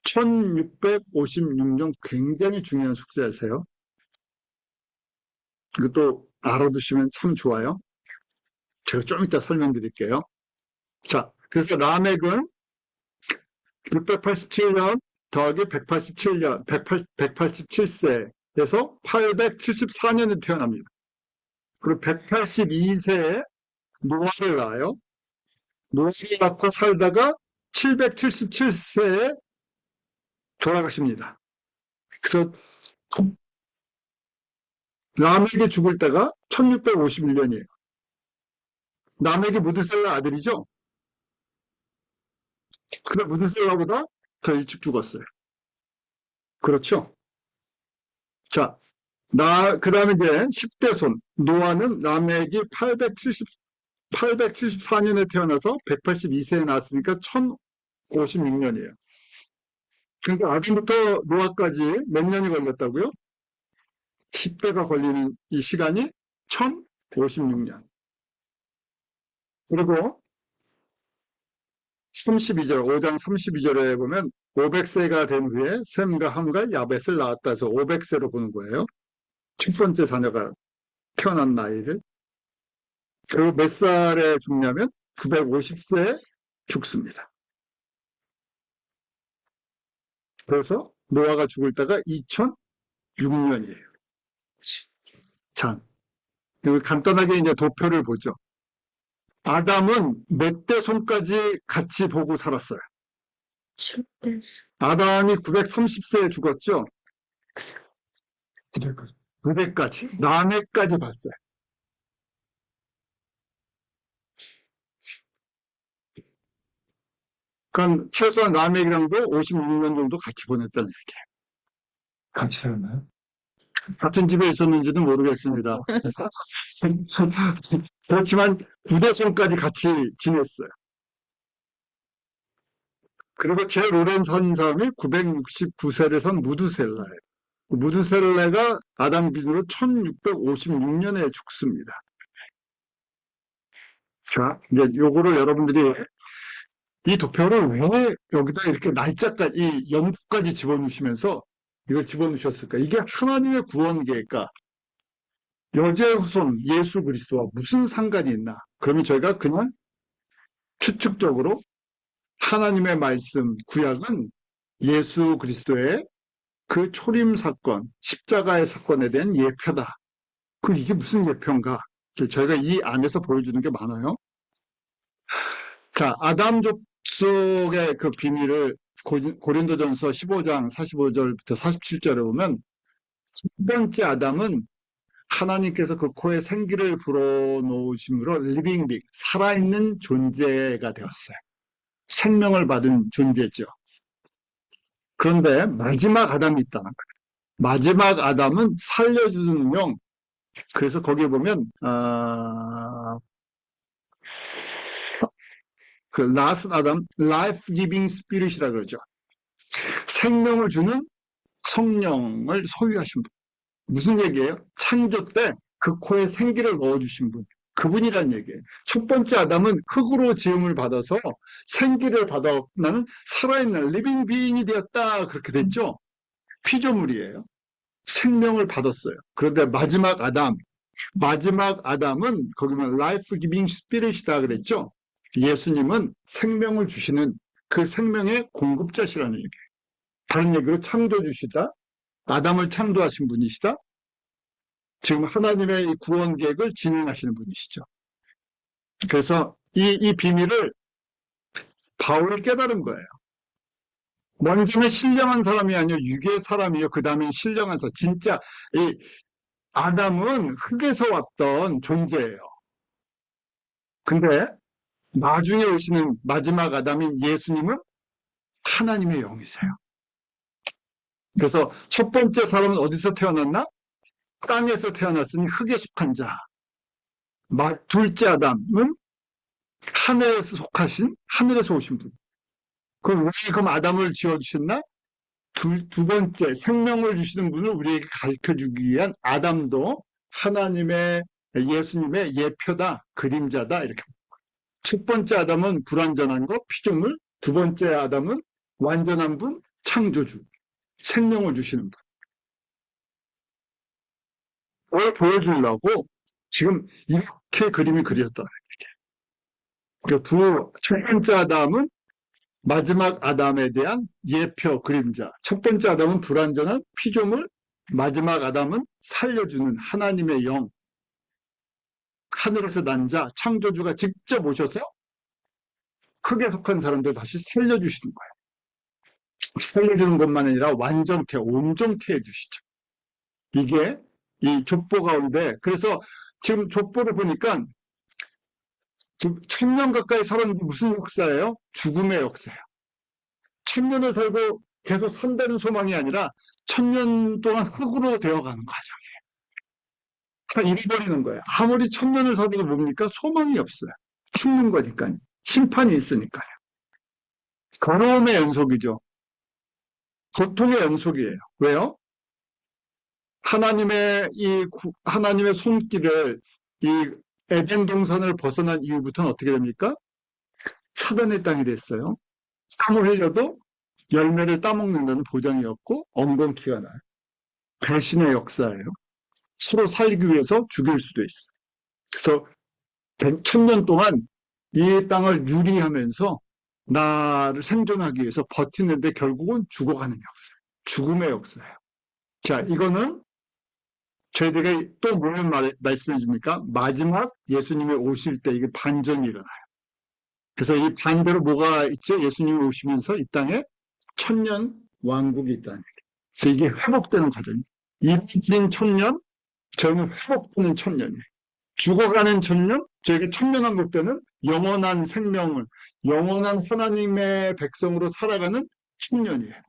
1656년 굉장히 중요한 숙제하세요. 이것도 알아두시면 참 좋아요. 제가 좀 이따 설명드릴게요. 자, 그래서 라멕은 687년 더하기 187년, 187세에서 874년에 태어납니다. 그리고 182세에 노아를 낳아요. 노아를 낳고 살다가 777세에 돌아가십니다. 그래서 라멕이 죽을 때가 1651년이에요. 라멕이 무드셀라 아들이죠? 근데 무드셀라보다 더 일찍 죽었어요. 그렇죠? 자, 그 다음에 이제 10대 손. 노아는 라멕이 874년에 태어나서 182세에 낳았으니까 1056년이에요. 그러니까 아담부터 노아까지 몇 년이 걸렸다고요? 10대가 걸리는 이 시간이 1056년. 그리고 32절, 5장 32절에 보면 500세가 된 후에 셈과 함과 야벳을 낳았다 해서 500세로 보는 거예요. 첫 번째 자녀가 태어난 나이를. 그리고 몇 살에 죽냐면 950세에 죽습니다. 그래서 노아가 죽을 때가 2006년이에요. 자, 여기 간단하게 이제 도표를 보죠. 아담은 몇 대 손까지 같이 보고 살았어요. 7대 아담이 930세에 죽었죠. 9대까지. 900까지, 라멕까지 봤어요. 그럼 최소한 라멕이랑도 56년 정도 같이 보냈다는 얘기예요. 같이 살았나요? 같은 집에 있었는지는 모르겠습니다. 그렇지만 9대 손까지 같이 지냈어요. 그리고 제일 오랜 산 사람이 969세를 산 무드셀라예요. 무드셀라가 아담 기준으로 1656년에 죽습니다. 자, 이제 요거를 여러분들이 이 도표를 왜 여기다 이렇게 날짜까지, 이 연도까지 집어넣으시면서 이걸 집어넣으셨을까? 이게 하나님의 구원 계획과 여자의 후손 예수 그리스도와 무슨 상관이 있나? 그러면 저희가 그냥 추측적으로 하나님의 말씀, 구약은 예수 그리스도의 그 초림 사건, 십자가의 사건에 대한 예표다. 그럼 이게 무슨 예표인가? 저희가 이 안에서 보여주는 게 많아요. 자, 아담 족속의 그 비밀을 고린도전서 15장 45절부터 47절에 보면 첫 번째 아담은 하나님께서 그 코에 생기를 불어넣으심으로 리빙 빅, 살아있는 존재가 되었어요. 생명을 받은 존재죠. 그런데 마지막 아담이 있다는 거예요. 마지막 아담은 살려주는 영. 그래서 거기에 보면 그 last 아담, life giving spirit이라 그러죠. 생명을 주는 성령을 소유하신 분. 무슨 얘기예요? 창조 때 그 코에 생기를 넣어주신 분. 그분이란 얘기예요. 첫 번째 아담은 흙으로 지음을 받아서 생기를 받아 나는 살아있는 리빙 비인이 되었다. 그렇게 됐죠. 피조물이에요. 생명을 받았어요. 그런데 마지막 아담은 거기만 life giving spirit이다 그랬죠. 예수님은 생명을 주시는 그 생명의 공급자시라는 얘기예요. 다른 얘기로 창조주시다. 아담을 창조하신 분이시다. 지금 하나님의 이 구원 계획을 진행하시는 분이시죠. 그래서 이 비밀을 바울이 깨달은 거예요. 먼저는 신령한 사람이 아니요 유괴 사람이요. 그 다음에 신령한 사람. 진짜 이 아담은 흙에서 왔던 존재예요. 근데 나중에 오시는 마지막 아담인 예수님은 하나님의 영이세요. 그래서 첫 번째 사람은 어디서 태어났나? 땅에서 태어났으니 흙에 속한 자. 둘째 아담은 하늘에서 속하신, 하늘에서 오신 분. 그럼 아담을 지어주셨나? 두 번째, 생명을 주시는 분을 우리에게 가르쳐 주기 위한 아담도 하나님의, 예수님의 예표다, 그림자다, 이렇게. 첫 번째 아담은 불완전한 것, 피조물. 두 번째 아담은 완전한 분, 창조주. 생명을 주시는 분. 그걸 보여주려고 지금 이렇게 그림이 그려졌다. 첫 번째 아담은 마지막 아담에 대한 예표, 그림자. 첫 번째 아담은 불완전한 피조물, 마지막 아담은 살려주는 하나님의 영, 하늘에서 난 자, 창조주가 직접 오셔서 흙에 속한 사람들 다시 살려주시는 거예요. 살려주는 것만 아니라 완전케, 온전케 해주시죠. 이게 이 족보 가운데, 그래서 지금 족보를 보니까 1000년 가까이 살았는데 무슨 역사예요? 죽음의 역사예요. 1000년을 살고 계속 산다는 소망이 아니라 1000년 동안 흙으로 되어가는 과정이에요. 다 잃어버리는 거예요. 아무리 1000년을 살아도 뭡니까? 소망이 없어요. 죽는 거니까요. 심판이 있으니까요. 거로움의 연속이죠. 고통의 연속이에요. 왜요? 하나님의 손길을 이 에덴 동산을 벗어난 이후부터는 어떻게 됩니까? 사단의 땅이 됐어요. 땀을 흘려도 열매를 따먹는다는 보장이 없고 엉겅퀴가 나요. 배신의 역사예요. 서로 살기 위해서 죽일 수도 있어요. 그래서 1000년 동안 이 땅을 유리하면서 나를 생존하기 위해서 버티는데 결국은 죽어가는 역사예요. 죽음의 역사예요. 자, 이거는 저희들에게 또 뭘 말씀해 줍니까? 마지막 예수님이 오실 때 이게 반전이 일어나요. 그래서 이 반대로 뭐가 있죠? 예수님이 오시면서 이 땅에 1000년 왕국이 있다는 얘기예요. 그래서 이게 회복되는 과정이에요. 이긴 1000년, 저희는 회복되는 1000년이에요. 죽어가는 1000년, 저에게 1000년왕국 때는 영원한 생명을, 영원한 하나님의 백성으로 살아가는 1000년이에요.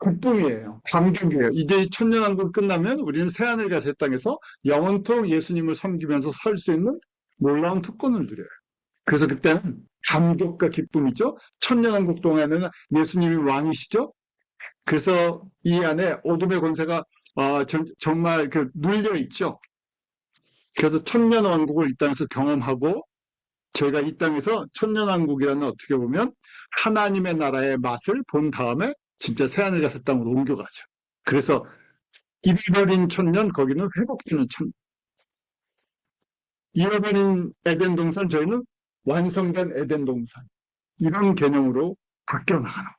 그뿐이에요. 감격이에요. 이제 이 천년왕국 끝나면 우리는 새하늘 가세 땅에서 영원토록 예수님을 섬기면서 살 수 있는 놀라운 특권을 누려요. 그래서 그때는 감격과 기쁨이죠. 천년왕국 동안에는 예수님이 왕이시죠. 그래서 이 안에 어둠의 권세가 정말 눌려 있죠. 그래서 천년왕국을 이 땅에서 경험하고 저희가 이 땅에서 천년왕국이라는 어떻게 보면 하나님의 나라의 맛을 본 다음에 진짜 새하늘 가세 땅으로 옮겨가죠. 그래서 잃어버린 1000년, 거기는 회복되는 1000년. 잃어버린 에덴 동산, 저희는 완성된 에덴 동산. 이런 개념으로 바뀌어 나가는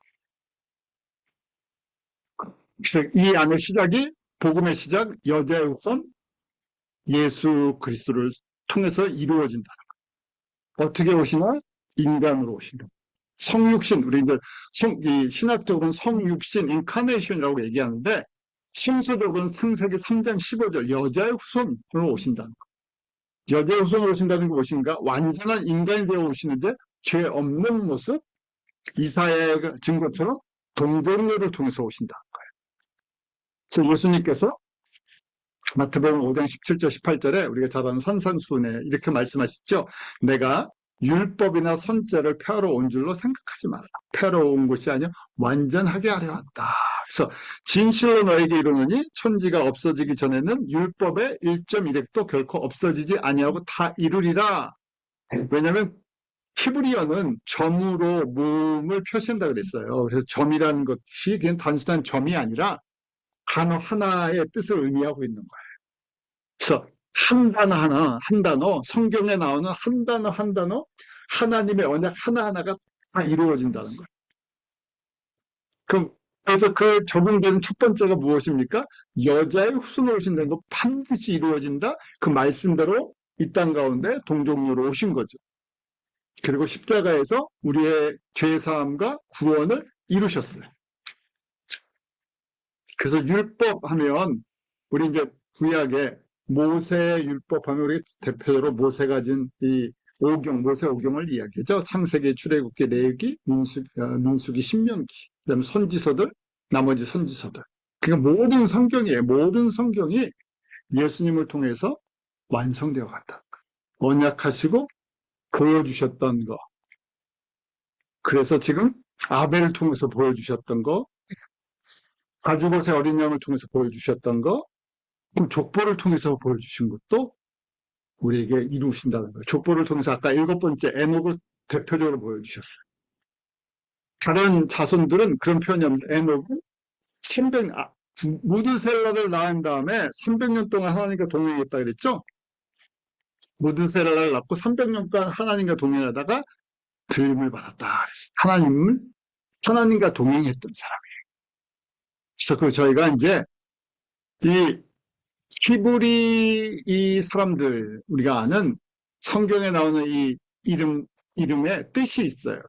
거예요. 그래서 이 안의 시작이, 복음의 시작, 여자의 우선, 예수 그리스도를 통해서 이루어진다는 거예요. 어떻게 오시나? 인간으로 오시는 거예요. 성육신, 우리 이제 신학적으로는 성육신, 인카네이션이라고 얘기하는데, 순서적으로는 창세기 3장 15절, 여자의 후손으로 오신다는 거예요. 여자의 후손으로 오신다는 게 무엇인가? 완전한 인간이 되어 오시는데, 죄 없는 모습, 이사야의 증거처럼 동정녀를 통해서 오신다는 거예요. 그래서 예수님께서 마태복음 5장 17절, 18절에 우리가 잘 아는 산상수훈에 이렇게 말씀하시죠. 내가 율법이나 선죄를 폐하러 온 줄로 생각하지 마라. 폐하러 온 것이 아니라 완전하게 하려 왔다. 그래서 진실로 너에게 이르노니 천지가 없어지기 전에는 율법의 1.1획도 결코 없어지지 아니하고 다 이루리라. 왜냐하면 히브리어는 점으로 몸을 표시한다 그랬어요. 그래서 점이라는 것이 그냥 단순한 점이 아니라 단어 하나의 뜻을 의미하고 있는 거예요. 그래서 한 단어 하나, 한 단어, 성경에 나오는 한 단어 한 단어, 하나님의 언약 하나하나가 다 이루어진다는 거예요. 그래서 그 적용되는 첫 번째가 무엇입니까? 여자의 후손으로 오신다는 거 반드시 이루어진다. 그 말씀대로 이 땅 가운데 동정녀로 오신 거죠. 그리고 십자가에서 우리의 죄사함과 구원을 이루셨어요. 그래서 율법 하면 우리 이제 구약에 모세의 율법 하면 우리 대표적으로 모세가 진 이 모세 오경을 이야기하죠. 창세기, 출애굽기, 레위기, 민수기, 신명기, 그다음에 선지서들, 나머지 선지서들. 그러니까 모든 성경이에요. 모든 성경이 예수님을 통해서 완성되어 간다. 언약하시고 보여주셨던 거. 그래서 지금 아벨을 통해서 보여주셨던 거, 가죽옷의 어린 양을 통해서 보여주셨던 거, 그럼 족보를 통해서 보여주신 것도 우리에게 이루신다는 거예요. 족보를 통해서 아까 7번째 에녹을 대표적으로 보여주셨어요. 다른 자손들은 그런 표현이 없는데 에녹은 무드셀라를 낳은 다음에 300년 동안 하나님과 동행했다 그랬죠? 무드셀라를 낳고 300년간 하나님과 동행하다가 들림을 받았다. 그랬어요. 하나님과 동행했던 사람이에요. 그래서 저희가 이제 이 히브리 이 사람들, 우리가 아는 성경에 나오는 이 이름에 뜻이 있어요.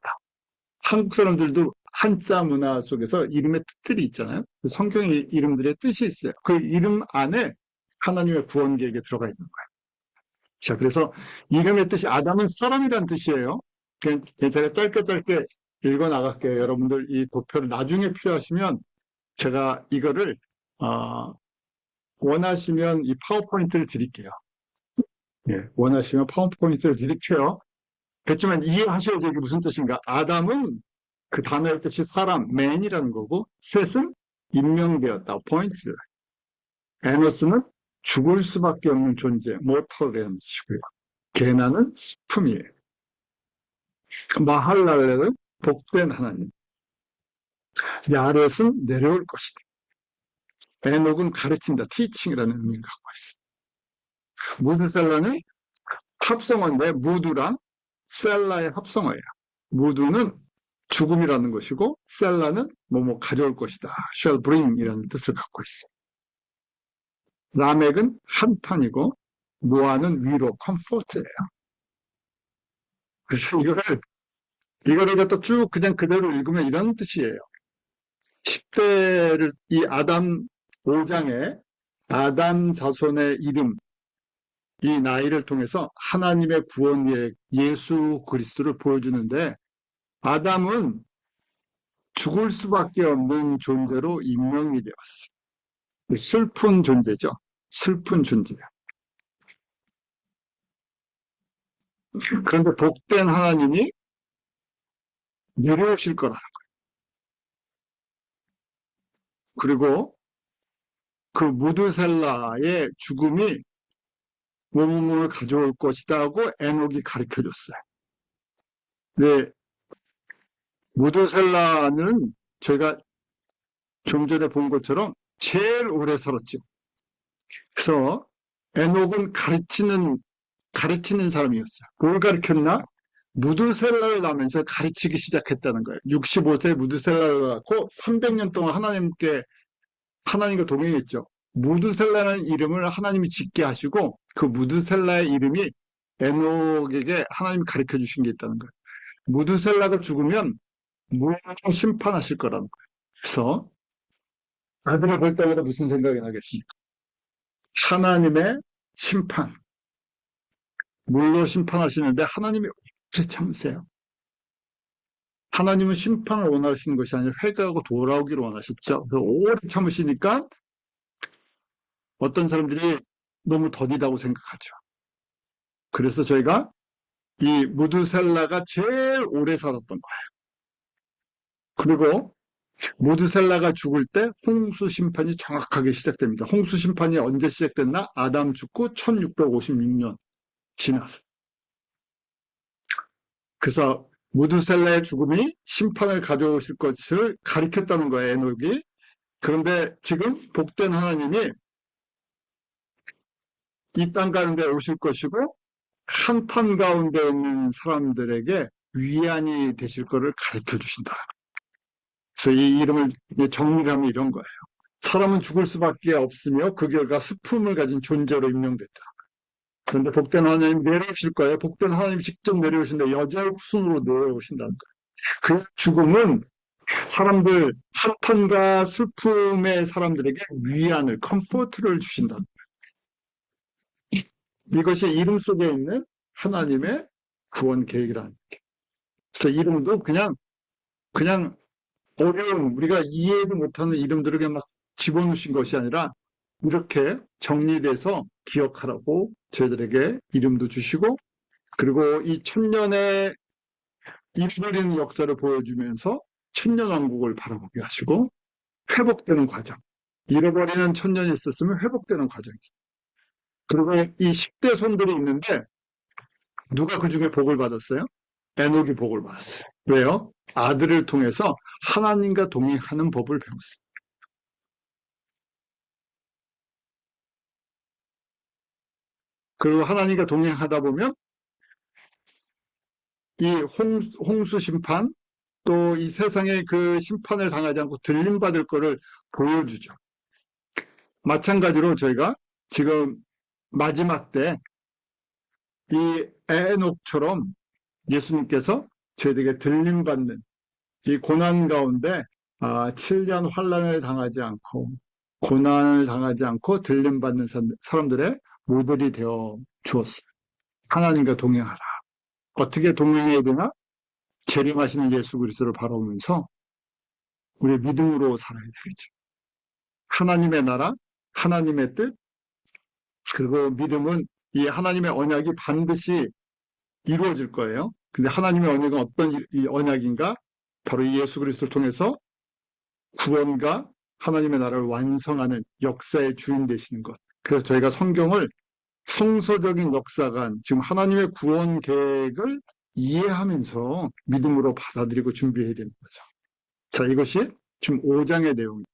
한국 사람들도 한자 문화 속에서 이름의 뜻들이 있잖아요. 성경의 이름들의 뜻이 있어요. 그 이름 안에 하나님의 구원 계획에 들어가 있는 거예요. 자, 그래서 이름의 뜻이 아담은 사람이란 뜻이에요. 제가 짧게 읽어 나갈게요. 여러분들 이 도표를 나중에 필요하시면 제가 이거를 원하시면 이 파워포인트를 드릴게요. 예, 원하시면 파워포인트를 드릴게요. 그렇지만 이해하셔야죠. 이게 무슨 뜻인가? 아담은 그 단어의 뜻이 사람, man이라는 거고, 셋은 임명되었다, appointed. 에노스는 죽을 수밖에 없는 존재, mortal이라는 뜻이고요. 게나는 스품이에요. 마할랄레는 복된 하나님. 야렛은 내려올 것이다. 에녹은 가르친다, teaching이라는 의미를 갖고 있어요. 무드셀라는 합성어인데, 무드랑 셀라의 합성어예요. 무드는 죽음이라는 것이고, 셀라는 뭐뭐 가져올 것이다, shall bring이라는 뜻을 갖고 있어요. 라멕은 한탄이고, 노아는 위로, comfort예요. 그래서 이거를 갖다 쭉 그냥 그대로 읽으면 이런 뜻이에요. 10대를, 이 아담 5장에 아담 자손의 이름, 이 나이를 통해서 하나님의 구원의 예수 그리스도를 보여주는데, 아담은 죽을 수밖에 없는 존재로 임명이 되었어요. 슬픈 존재죠. 슬픈 존재. 그런데 복된 하나님이 내려오실 거라는 거예요. 그리고 그 무드셀라의 죽음이 몸을 가져올 것이다 하고 에녹이 가르쳐 줬어요. 네, 무드셀라는 저희가 좀 전에 본 것처럼 제일 오래 살았죠. 그래서 에녹은 가르치는 사람이었어요. 뭘 가르쳤나? 무드셀라를 낳으면서 가르치기 시작했다는 거예요. 65세 무드셀라를 낳고 300년 동안 하나님과 동행했죠. 무드셀라라는 이름을 하나님이 짓게 하시고 그 무드셀라의 이름이 에녹에게 하나님이 가르쳐 주신 게 있다는 거예요. 무드셀라가 죽으면 무한정 심판하실 거라는 거예요. 그래서 아들을 볼 때마다 무슨 생각이 나겠습니까? 하나님의 심판. 물로 심판하시는데 하나님이 오래 참으세요. 하나님은 심판을 원하시는 것이 아니라 회개하고 돌아오기를 원하셨죠. 그래서 오래 참으시니까 어떤 사람들이 너무 더디다고 생각하죠. 그래서 저희가 이 무드셀라가 제일 오래 살았던 거예요. 그리고 무드셀라가 죽을 때 홍수 심판이 정확하게 시작됩니다. 홍수 심판이 언제 시작됐나? 아담 죽고 1656년 지나서. 그래서 무드셀라의 죽음이 심판을 가져오실 것을 가리켰다는 거예요, 에녹이. 그런데 지금 복된 하나님이 이 땅 가운데 오실 것이고 한탄 가운데 있는 사람들에게 위안이 되실 것을 가르쳐 주신다. 그래서 이 이름을 정리하면 이런 거예요. 사람은 죽을 수밖에 없으며 그 결과 슬픔을 가진 존재로 임명됐다. 그런데 복된 하나님이 내려오실 거예요. 복된 하나님이 직접 내려오신다. 여자의 후손으로 내려오신다는 거예요. 그 죽음은 사람들, 한탄과 슬픔의 사람들에게 위안을, 컴포트를 주신다는 거예요. 이것이 이름 속에 있는 하나님의 구원 계획이라는 거예요. 그래서 이름도 그냥 어려운, 우리가 이해도 못하는 이름들을 그냥 막 집어넣으신 것이 아니라 이렇게 정리돼서 기억하라고 저희들에게 이름도 주시고, 그리고 이 천년의 잃어버리는 역사를 보여주면서 천년왕국을 바라보게 하시고 회복되는 과정, 잃어버리는 천년이 있었으면 회복되는 과정이죠. 그리고 이 10대 손들이 있는데 누가 그 중에 복을 받았어요? 에녹이 복을 받았어요. 왜요? 아들을 통해서 하나님과 동행하는 법을 배웠어요. 그리고 하나님과 동행하다 보면 이 홍수 심판, 또 이 세상의 그 심판을 당하지 않고 들림받을 거를 보여주죠. 마찬가지로 저희가 지금 마지막 때 이 에녹처럼 예수님께서 저희에게 들림받는 이 고난 가운데 7년 환란을 당하지 않고 고난을 당하지 않고 들림받는 사람들의 모델이 되어 주었어요. 하나님과 동행하라. 어떻게 동행해야 되나? 재림하시는 예수 그리스도를 바라보면서 우리의 믿음으로 살아야 되겠죠. 하나님의 나라, 하나님의 뜻, 그리고 믿음은 이 하나님의 언약이 반드시 이루어질 거예요. 근데 하나님의 언약은 어떤 이 언약인가? 바로 이 예수 그리스도를 통해서 구원과 하나님의 나라를 완성하는 역사의 주인 되시는 것. 그래서 저희가 성경을 성서적인 역사관, 지금 하나님의 구원 계획을 이해하면서 믿음으로 받아들이고 준비해야 되는 거죠. 자, 이것이 지금 5장의 내용입니다.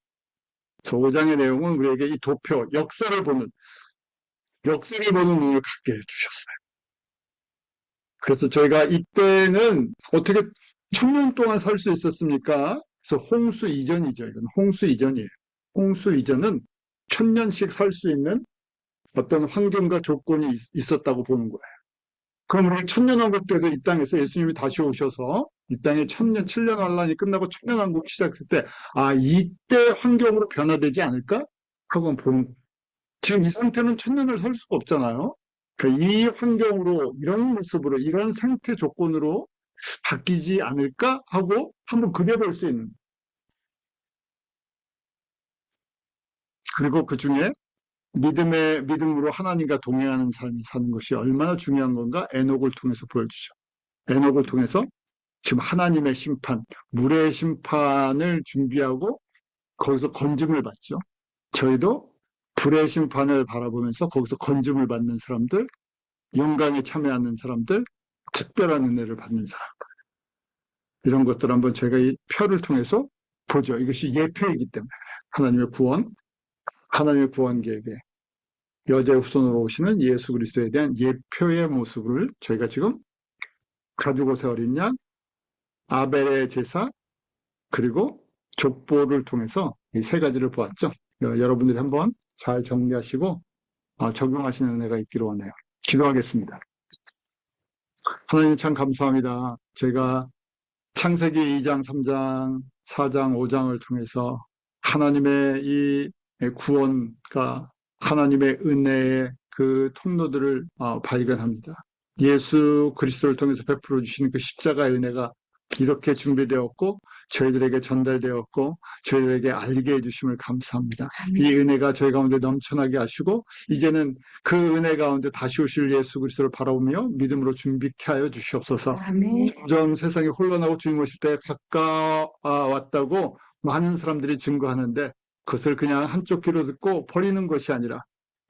5장의 내용은 우리에게 이 도표, 역사를 보는 눈을 갖게 해주셨어요. 그래서 저희가 이때는 어떻게 1000년 동안 살 수 있었습니까? 그래서 홍수 이전이죠. 이건 홍수 이전이에요. 홍수 이전은 1000년씩 살 수 있는 어떤 환경과 조건이 있었다고 보는 거예요. 그럼 우리 1000년왕국 때도 이 땅에서 예수님이 다시 오셔서 이 땅에 7년 환란이 끝나고 1000년왕국 시작할 때, 이때 환경으로 변화되지 않을까? 하고 보는, 지금 이 상태는 1000년을 살 수가 없잖아요. 그러니까 이 환경으로, 이런 모습으로, 이런 상태 조건으로 바뀌지 않을까? 하고 한번 그려볼 수 있는. 그리고 그 중에 믿음으로 하나님과 동행하는 삶이 사는 것이 얼마나 중요한 건가? 에녹을 통해서 보여주죠. 에녹을 통해서 지금 하나님의 심판, 물의 심판을 준비하고 거기서 건짐을 받죠. 저희도 불의 심판을 바라보면서 거기서 건짐을 받는 사람들, 영광에 참여하는 사람들, 특별한 은혜를 받는 사람들. 이런 것들 한번 저희가 이 표를 통해서 보죠. 이것이 예표이기 때문에 하나님의 구원 계획에 여자의 후손으로 오시는 예수 그리스도에 대한 예표의 모습을 저희가 지금 가죽옷의 어린 양, 아벨의 제사, 그리고 족보를 통해서 이 세 가지를 보았죠. 여러분들이 한번 잘 정리하시고 적용하시는 은혜가 있기를 원해요. 기도하겠습니다. 하나님 참 감사합니다. 제가 창세기 2장, 3장, 4장, 5장을 통해서 하나님의 이 구원과 하나님의 은혜의 그 통로들을 발견합니다. 예수 그리스도를 통해서 베풀어 주시는 그 십자가의 은혜가 이렇게 준비되었고 저희들에게 전달되었고 저희들에게 알게 해주심을 감사합니다. 이 은혜가 저희 가운데 넘쳐나게 하시고 이제는 그 은혜 가운데 다시 오실 예수 그리스도를 바라보며 믿음으로 준비케 하여 주시옵소서. 점점 세상이 혼란하고 주님 오실 때 가까웠다고 많은 사람들이 증거하는데 그것을 그냥 한쪽 귀로 듣고 버리는 것이 아니라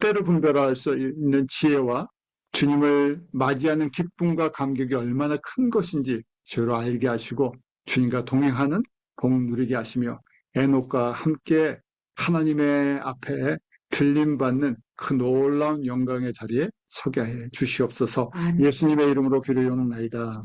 때를 분별할 수 있는 지혜와 주님을 맞이하는 기쁨과 감격이 얼마나 큰 것인지 저희로 알게 하시고 주님과 동행하는 복 누리게 하시며 에녹과 함께 하나님의 앞에 들림받는 그 놀라운 영광의 자리에 서게 해 주시옵소서. 예수님의 이름으로 기도하옵나이다.